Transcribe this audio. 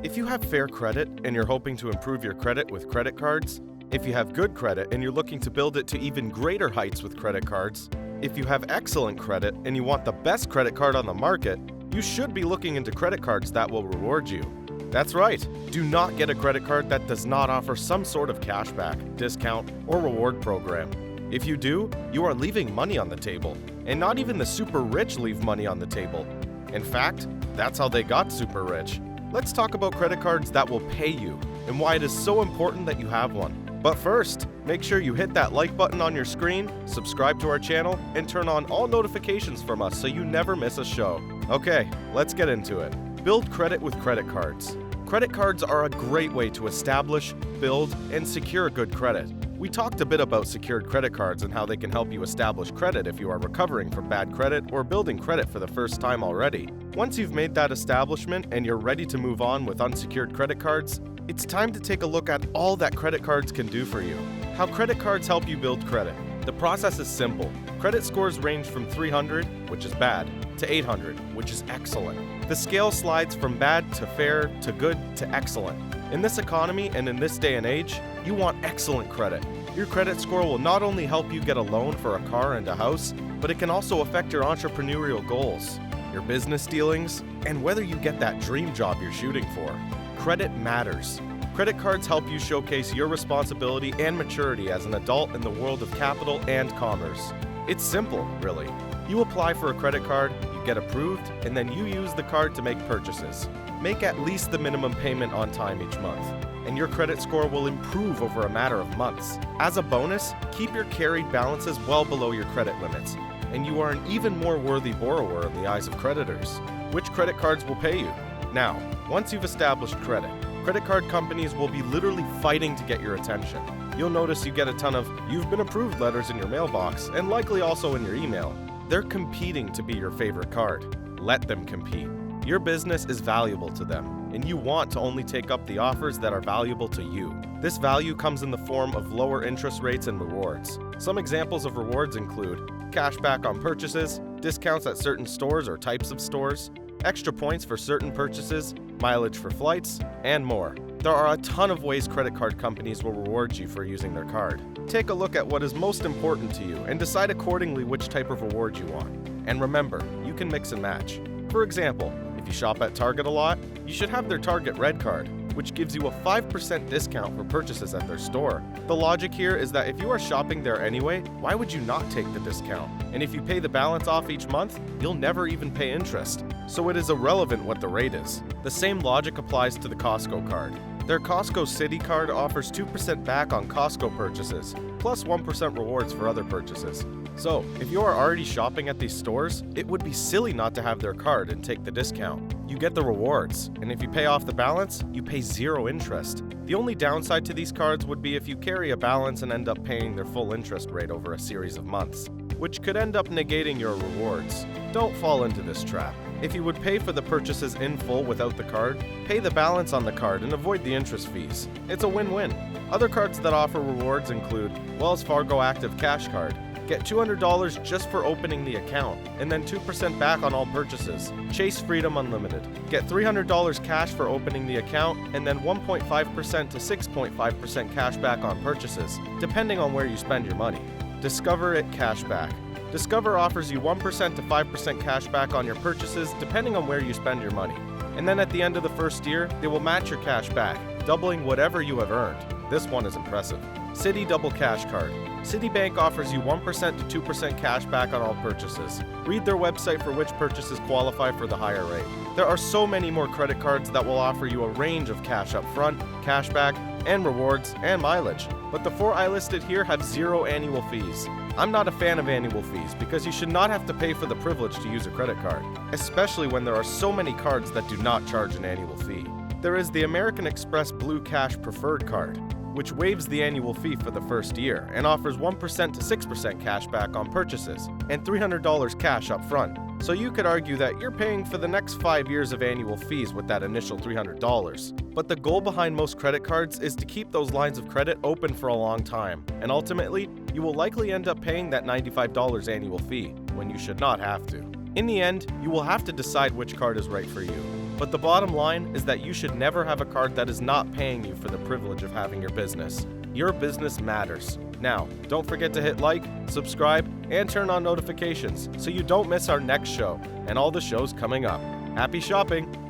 If you have fair credit and you're hoping to improve your credit with credit cards, if you have good credit and you're looking to build it to even greater heights with credit cards, if you have excellent credit and you want the best credit card on the market, you should be looking into credit cards that will reward you. That's right, do not get a credit card that does not offer some sort of cashback, discount, or reward program. If you do, you are leaving money on the table, and not even the super rich leave money on the table. In fact, that's how they got super rich. Let's talk about credit cards that will pay you and why it is so important that you have one. But first, make sure you hit that like button on your screen, subscribe to our channel, and turn on all notifications from us so you never miss a show. Okay, let's get into it. Build credit with credit cards. Credit cards are a great way to establish, build, and secure good credit. We talked a bit about secured credit cards and how they can help you establish credit if you are recovering from bad credit or building credit for the first time already. Once you've made that establishment and you're ready to move on with unsecured credit cards, it's time to take a look at all that credit cards can do for you. How credit cards help you build credit. The process is simple. Credit scores range from 300, which is bad, to 800, which is excellent. The scale slides from bad to fair to good to excellent. In this economy and in this day and age, you want excellent credit. Your credit score will not only help you get a loan for a car and a house, but it can also affect your entrepreneurial goals, your business dealings, and whether you get that dream job you're shooting for. Credit matters. Credit cards help you showcase your responsibility and maturity as an adult in the world of capital and commerce. It's simple, really. You apply for a credit card, you get approved, and then you use the card to make purchases. Make at least the minimum payment on time each month, and your credit score will improve over a matter of months. As a bonus, keep your carried balances well below your credit limits, and you are an even more worthy borrower in the eyes of creditors. Which credit cards will pay you? Now, once you've established credit card companies will be literally fighting to get your attention. You'll notice you get a ton of "you've been approved" letters in your mailbox, and likely also in your email. They're competing to be your favorite card. Let them compete. Your business is valuable to them, and you want to only take up the offers that are valuable to you. This value comes in the form of lower interest rates and rewards. Some examples of rewards include cashback on purchases, discounts at certain stores or types of stores, extra points for certain purchases, mileage for flights, and more. There are a ton of ways credit card companies will reward you for using their card. Take a look at what is most important to you and decide accordingly which type of reward you want. And remember, you can mix and match. For example, if you shop at Target a lot, you should have their Target Red Card, which gives you a 5% discount for purchases at their store. The logic here is that if you are shopping there anyway, why would you not take the discount? And if you pay the balance off each month, you'll never even pay interest. So it is irrelevant what the rate is. The same logic applies to the Costco card. Their Costco City card offers 2% back on Costco purchases, plus 1% rewards for other purchases. So, if you are already shopping at these stores, it would be silly not to have their card and take the discount. You get the rewards, and if you pay off the balance, you pay zero interest. The only downside to these cards would be if you carry a balance and end up paying their full interest rate over a series of months, which could end up negating your rewards. Don't fall into this trap. If you would pay for the purchases in full without the card, pay the balance on the card and avoid the interest fees. It's a win-win. Other cards that offer rewards include Wells Fargo Active Cash Card. Get $200 just for opening the account, and then 2% back on all purchases. Chase Freedom Unlimited. Get $300 cash for opening the account, and then 1.5% to 6.5% cash back on purchases, depending on where you spend your money. Discover It Cashback. Discover offers you 1% to 5% cash back on your purchases, depending on where you spend your money. And then at the end of the first year, they will match your cash back, doubling whatever you have earned. This one is impressive. Citi Double Cash Card. Citibank offers you 1% to 2% cash back on all purchases. Read their website for which purchases qualify for the higher rate. There are so many more credit cards that will offer you a range of cash up front, cash back, and rewards, and mileage. But the 4 I listed here have zero annual fees. I'm not a fan of annual fees because you should not have to pay for the privilege to use a credit card, especially when there are so many cards that do not charge an annual fee. There is the American Express Blue Cash Preferred Card, which waives the annual fee for the first year and offers 1% to 6% cash back on purchases and $300 cash up front. So you could argue that you're paying for the next 5 years of annual fees with that initial $300. But the goal behind most credit cards is to keep those lines of credit open for a long time, and ultimately, you will likely end up paying that $95 annual fee when you should not have to. In the end, you will have to decide which card is right for you. But the bottom line is that you should never have a card that is not paying you for the privilege of having your business. Your business matters. Now, don't forget to hit like, subscribe, and turn on notifications so you don't miss our next show and all the shows coming up. Happy shopping!